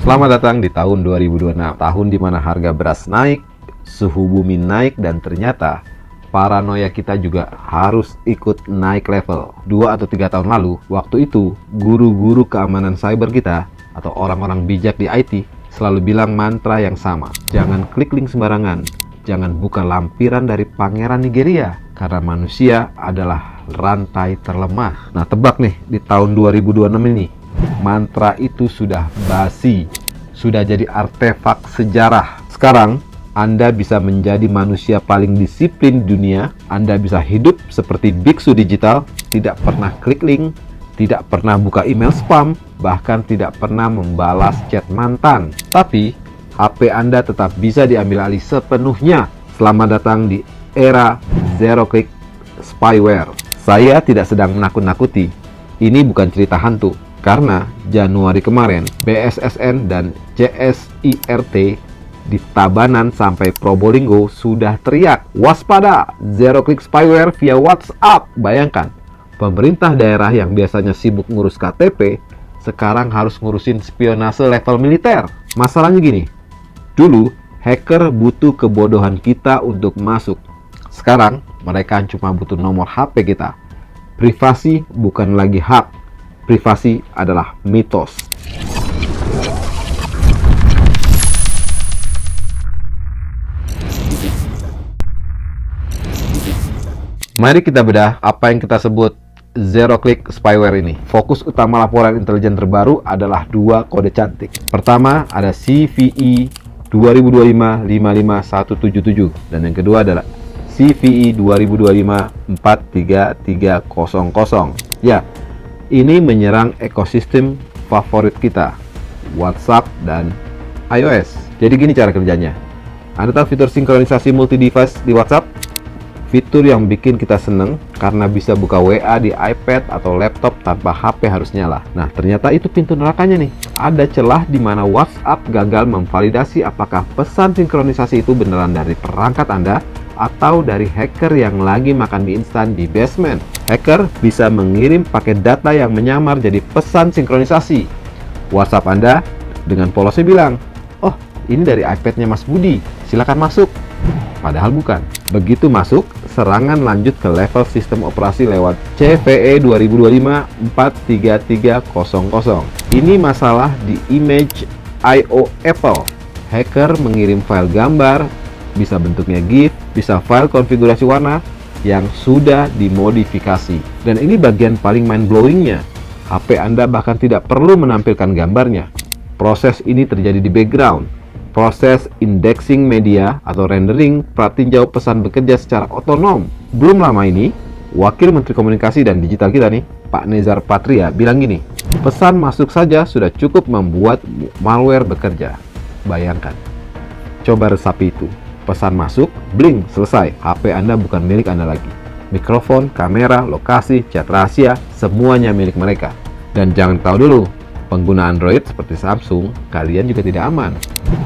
Selamat datang di tahun 2026, tahun di mana harga beras naik, suhu bumi naik, dan ternyata paranoia kita juga harus ikut naik level. 2 atau 3 tahun lalu, waktu itu guru-guru keamanan cyber kita atau orang-orang bijak di IT selalu bilang mantra yang sama. Jangan klik link sembarangan, jangan buka lampiran dari pangeran Nigeria, karena manusia adalah rantai terlemah. Nah, tebak nih, di tahun 2026 ini mantra itu sudah basi, sudah jadi artefak sejarah. Sekarang Anda bisa menjadi manusia paling disiplin di dunia. Anda bisa hidup seperti biksu digital, tidak pernah klik link, tidak pernah buka email spam, bahkan tidak pernah membalas chat mantan. Tapi HP Anda tetap bisa diambil alih sepenuhnya. Selamat datang di era zero click spyware. Saya tidak sedang menakut-nakuti. Ini bukan cerita hantu. Karena Januari kemarin, BSSN dan CSIRT di Tabanan sampai Probolinggo sudah teriak, waspada, zero click spyware via WhatsApp. Bayangkan, pemerintah daerah yang biasanya sibuk ngurus KTP, sekarang harus ngurusin spionase level militer. Masalahnya gini, dulu hacker butuh kebodohan kita untuk masuk. Sekarang, mereka cuma butuh nomor HP kita. Privasi bukan lagi hak. Privasi adalah mitos. Mari kita bedah apa yang kita sebut zero click spyware ini. Fokus utama laporan intelijen terbaru adalah 2 kode cantik. Pertama ada CVE 2025-55177 dan yang kedua adalah CVE 2025-43300. Ya, ini menyerang ekosistem favorit kita, WhatsApp dan iOS. Jadi gini cara kerjanya. Anda tahu fitur sinkronisasi multi-device di WhatsApp? Fitur yang bikin kita seneng karena bisa buka WA di iPad atau laptop tanpa HP harus nyala. Nah, ternyata itu pintu nerakanya nih. Ada celah di mana WhatsApp gagal memvalidasi apakah pesan sinkronisasi itu beneran dari perangkat Anda atau dari hacker yang lagi makan mie instan di basement. Hacker bisa mengirim paket data yang menyamar jadi pesan sinkronisasi. WhatsApp Anda dengan polosnya bilang, "Oh, ini dari iPad-nya Mas Budi, silakan masuk." Padahal bukan. Begitu masuk, serangan lanjut ke level sistem operasi lewat CVE 2025-43300. Ini masalah di image IO Apple. Hacker mengirim file gambar, bisa bentuknya GIF, bisa file konfigurasi warna yang sudah dimodifikasi. Dan ini bagian paling mind-blowingnya. HP Anda bahkan tidak perlu menampilkan gambarnya. Proses ini terjadi di background. Proses indexing media atau rendering pratinjau pesan bekerja secara otonom. Belum lama ini, Wakil Menteri Komunikasi dan Digital kita nih, Pak Nezar Patria, bilang gini, pesan masuk saja sudah cukup membuat malware bekerja. Bayangkan, coba resapi itu. Pesan masuk, bling, selesai. HP Anda bukan milik Anda lagi. Mikrofon, kamera, lokasi, chat rahasia, semuanya milik mereka. Dan jangan tahu dulu, pengguna Android seperti Samsung, kalian juga tidak aman.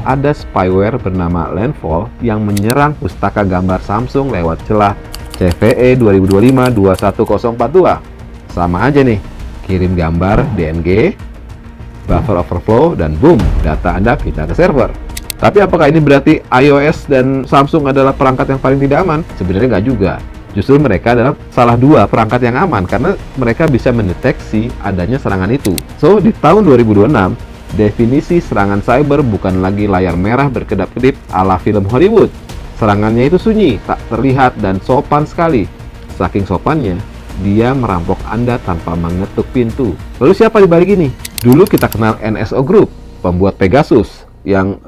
Ada spyware bernama Landfall yang menyerang pustaka gambar Samsung lewat celah CVE 2025-21042. Sama aja nih, kirim gambar DNG, buffer overflow, dan boom, data Anda pindah ke server. Tapi apakah ini berarti iOS dan Samsung adalah perangkat yang paling tidak aman? Sebenarnya nggak juga. Justru mereka adalah salah 2 perangkat yang aman karena mereka bisa mendeteksi adanya serangan itu. So, di tahun 2026, definisi serangan cyber bukan lagi layar merah berkedap-kedip ala film Hollywood. Serangannya itu sunyi, tak terlihat, dan sopan sekali. Saking sopannya, dia merampok Anda tanpa mengetuk pintu. Lalu siapa di balik ini? Dulu kita kenal NSO Group, pembuat Pegasus, yang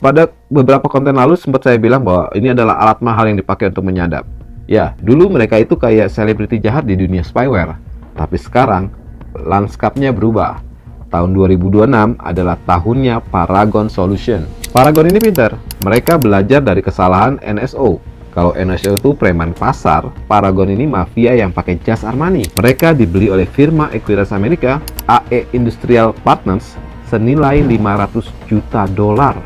pada beberapa konten lalu sempat saya bilang bahwa ini adalah alat mahal yang dipakai untuk menyadap. Ya, dulu mereka itu kayak selebriti jahat di dunia spyware. Tapi sekarang, lanskapnya berubah. Tahun 2026 adalah tahunnya Paragon Solution. Paragon ini pintar. Mereka belajar dari kesalahan NSO. Kalau NSO itu preman pasar, Paragon ini mafia yang pakai jas Armani. Mereka dibeli oleh firma ekuitas Amerika, AE Industrial Partners, senilai 500 juta dolar.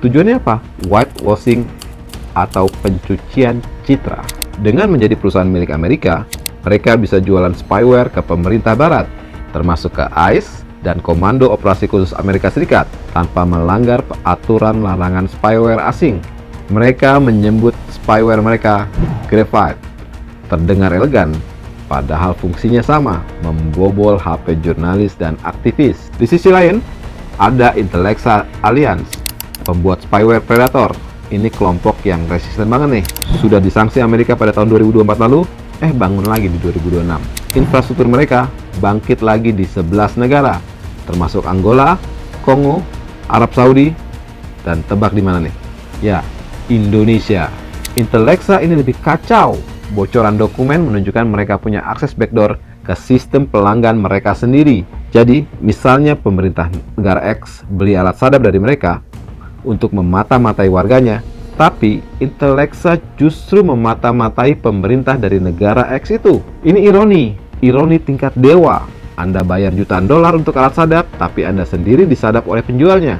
Tujuannya apa? Whitewashing atau pencucian citra. Dengan menjadi perusahaan milik Amerika, mereka bisa jualan spyware ke pemerintah barat, termasuk ke ICE, dan Komando Operasi Khusus Amerika Serikat tanpa melanggar aturan larangan spyware asing. Mereka menyebut spyware mereka Graphite. Terdengar elegan, padahal fungsinya sama, membobol HP jurnalis dan aktivis. Di sisi lain, ada Intellexa Alliance, pembuat spyware predator. Ini kelompok yang resisten banget nih. Sudah disanksi Amerika pada tahun 2024 lalu, bangun lagi di 2026. Infrastruktur mereka bangkit lagi di 11 negara, termasuk Angola, Kongo, Arab Saudi, dan tebak di mana nih? Ya, Indonesia. Intellexa ini lebih kacau. Bocoran dokumen menunjukkan mereka punya akses backdoor ke sistem pelanggan mereka sendiri. Jadi, misalnya pemerintah negara X beli alat sadap dari mereka untuk memata-matai warganya, tapi Intellexa justru memata-matai pemerintah dari negara X itu. Ini ironi tingkat dewa. Anda bayar jutaan dolar untuk alat sadap, tapi Anda sendiri disadap oleh penjualnya.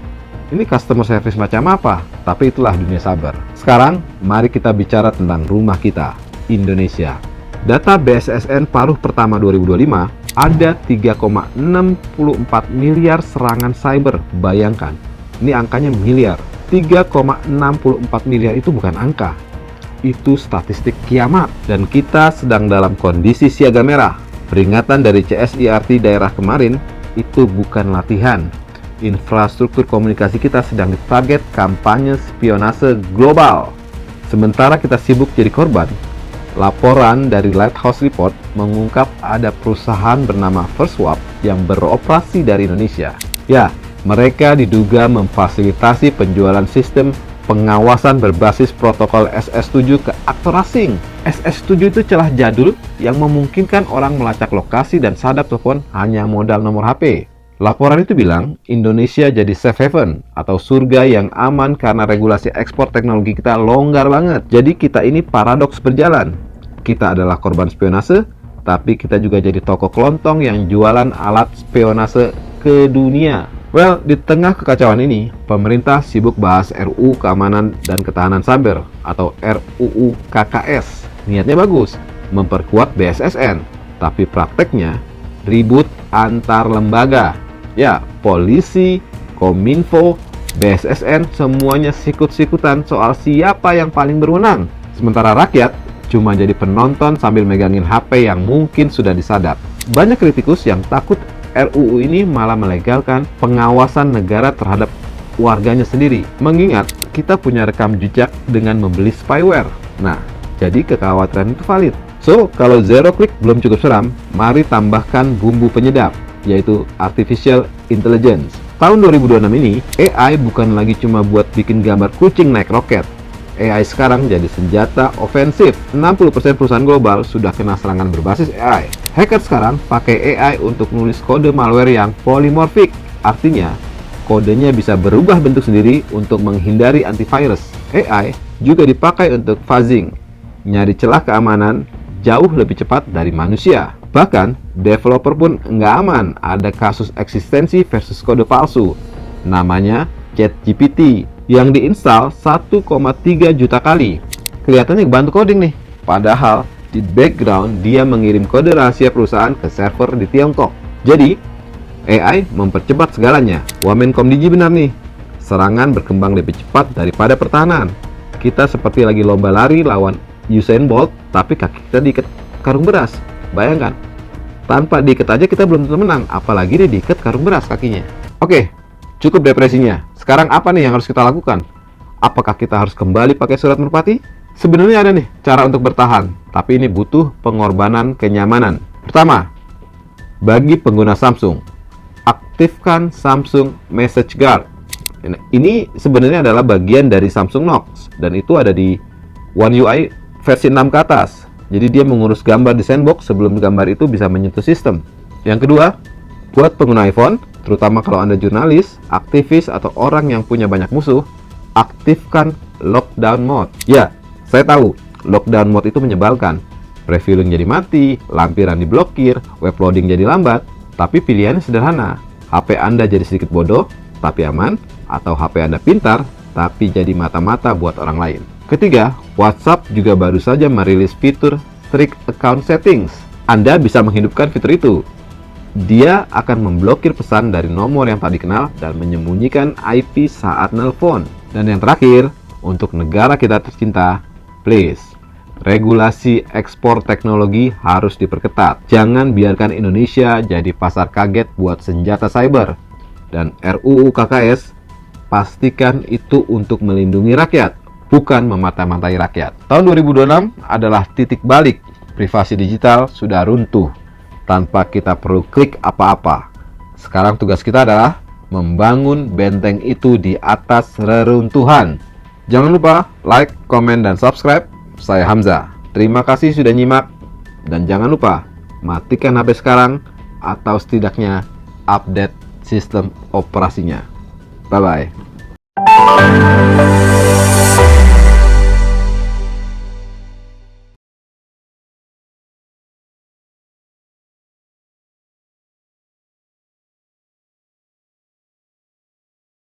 Ini customer service macam apa? Tapi itulah dunia cyber. Sekarang, mari kita bicara tentang rumah kita, Indonesia. Data BSSN paruh pertama 2025, ada 3,64 miliar serangan cyber. Bayangkan, ini angkanya miliar. 3,64 miliar itu bukan angka. Itu statistik kiamat. Dan kita sedang dalam kondisi siaga merah. Peringatan dari CSIRT daerah kemarin itu bukan latihan. Infrastruktur komunikasi kita sedang ditarget kampanye spionase global. Sementara kita sibuk jadi korban, laporan dari Lighthouse Report mengungkap ada perusahaan bernama FirstSwap yang beroperasi dari Indonesia. Ya, mereka diduga memfasilitasi penjualan sistem pengawasan berbasis protokol SS7 ke aktor asing. SS7 itu celah jadul yang memungkinkan orang melacak lokasi dan sadap telepon hanya modal nomor HP. Laporan itu bilang Indonesia jadi safe haven atau surga yang aman karena regulasi ekspor teknologi kita longgar banget. Jadi kita ini paradoks berjalan. Kita adalah korban spionase, tapi kita juga jadi toko kelontong yang jualan alat spionase ke dunia. Well, di tengah kekacauan ini, pemerintah sibuk bahas RUU Keamanan dan Ketahanan Cyber atau RUU KKS. Niatnya bagus, memperkuat BSSN, tapi prakteknya ribut antar lembaga. Ya, polisi, Kominfo, BSSN semuanya sikut-sikutan soal siapa yang paling berwenang. Sementara rakyat cuma jadi penonton sambil megangin HP yang mungkin sudah disadap. Banyak kritikus yang takut RUU ini malah melegalkan pengawasan negara terhadap warganya sendiri. Mengingat kita punya rekam jejak dengan membeli spyware. Nah, jadi kekhawatiran itu valid. So, kalau zero click belum cukup seram, mari tambahkan bumbu penyedap, yaitu Artificial Intelligence. Tahun 2026 ini, AI bukan lagi cuma buat bikin gambar kucing naik roket. AI sekarang jadi senjata ofensif. 60% perusahaan global sudah kena serangan berbasis AI. Hacker sekarang pakai AI untuk nulis kode malware yang polymorphic. Artinya, kodenya bisa berubah bentuk sendiri untuk menghindari antivirus. AI juga dipakai untuk fuzzing, nyari celah keamanan jauh lebih cepat dari manusia. Bahkan, developer pun nggak aman. Ada kasus eksistensi versus kode palsu. Namanya ChatGPT yang diinstal 1,3 juta kali. Kelihatannya bantu coding nih. Padahal, di background dia mengirim kode rahasia perusahaan ke server di Tiongkok. Jadi, AI mempercepat segalanya. Wamenkom Digi benar nih. Serangan berkembang lebih cepat daripada pertahanan. Kita seperti lagi lomba lari lawan Usain Bolt, tapi kaki kita diikat karung beras. Bayangkan, tanpa diikat aja kita belum tentu menang, apalagi dia diikat karung beras kakinya. Oke, cukup depresinya. Sekarang apa nih yang harus kita lakukan? Apakah kita harus kembali pakai surat merpati? Sebenarnya ada nih cara untuk bertahan, tapi ini butuh pengorbanan kenyamanan. Pertama, bagi pengguna Samsung, aktifkan Samsung Message Guard. Ini sebenarnya adalah bagian dari Samsung Knox, dan itu ada di One UI versi 6 ke atas. Jadi dia mengurus gambar di sandbox sebelum gambar itu bisa menyentuh sistem. Yang kedua, buat pengguna iPhone, terutama kalau Anda jurnalis, aktivis, atau orang yang punya banyak musuh, aktifkan lockdown mode. Ya, saya tahu, lockdown mode itu menyebalkan. Previewing jadi mati, lampiran diblokir, web loading jadi lambat. Tapi pilihannya sederhana. HP Anda jadi sedikit bodoh, tapi aman, atau HP Anda pintar, tapi jadi mata-mata buat orang lain. Ketiga, WhatsApp juga baru saja merilis fitur Strict Account Settings. Anda bisa menghidupkan fitur itu. Dia akan memblokir pesan dari nomor yang tak dikenal dan menyembunyikan IP saat nelpon. Dan yang terakhir, untuk negara kita tercinta, please, regulasi ekspor teknologi harus diperketat. Jangan biarkan Indonesia jadi pasar kaget buat senjata cyber. Dan RUU KKS, pastikan itu untuk melindungi rakyat, bukan memata-matai rakyat. Tahun 2026 adalah titik balik. Privasi digital sudah runtuh tanpa kita perlu klik apa-apa. Sekarang tugas kita adalah membangun benteng itu di atas reruntuhan. Jangan lupa like, komen, dan subscribe. Saya Hamzah. Terima kasih sudah nyimak. Dan jangan lupa matikan HP sekarang atau setidaknya update sistem operasinya. Bye-bye.